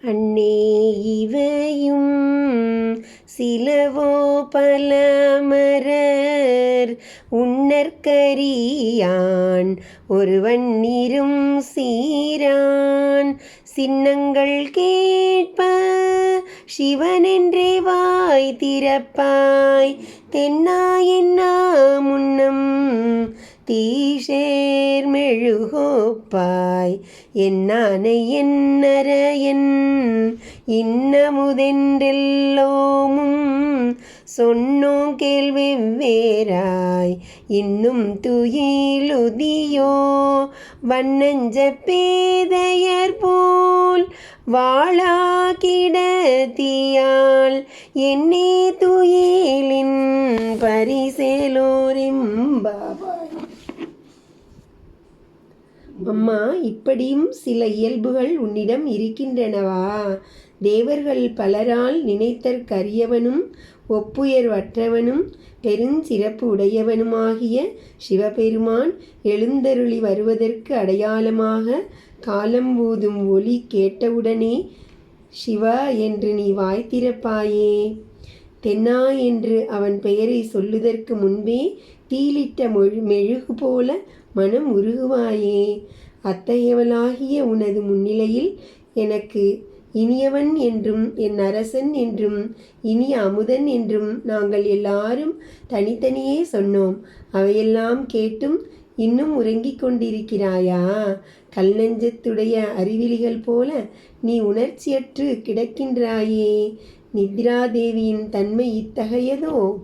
அன்னே இவையும் சிலவோ பலமரர் உன்னற்கரியான் ஒருவன் இரும் சீரான் சின்னங்கள் கேட்ப சிவனென்றே வாய் திறப்பாய் தென்னா என்னா முன்னம் தீஷேர் மெழுகோப்பாய் என்னானை என்னரையன் இன்னமுதென்றெல்லோமும் சொன்னோம் கேள்வெவ்வேறாய் இன்னும் துயிலுதியோ வண்ணஞ்ச பேதையர் போல் வாழா கிடத்தியால் என்னே துயிலின் பரிசேலோரெம்பாவாய். அம்மா, இப்படியும் சில இயல்புகள் உன்னிடம் இருக்கின்றனவா? தேவர்கள் பலரால் நினைத்தற்கரியவனும் ஒப்புயர்வற்றவனும் பெருஞ்சிறப்பு உடையவனுமாகிய சிவபெருமான் எழுந்தருளி வருவதற்கு அடையாளமாக காலம் ஊதும் ஒலி கேட்டவுடனே சிவா என்று நீ வாய் திறப்பாயே. தென்னா என்று அவன் பெயரை சொல்லுதற்கு முன்பே தீலிட்ட மெழுகு போல மனம் உருகுவாயே. அத்தகையவளாகிய உனது முன்னிலையில் எனக்கு இனியவன் என்றும் என் அரசன் என்றும் இனிய அமுதன் என்றும் நாங்கள் எல்லாரும் தனித்தனியே சொன்னோம். அவையெல்லாம் கேட்டும் இன்னும் உறங்கிக் கொண்டிருக்கிறாயா? கல் நெஞ்சத்துடைய அறிவிலிகள் போல நீ உணர்ச்சியற்று கிடக்கின்றாயே. நித்ராதேவியின் தன்மை இத்தகையதோ?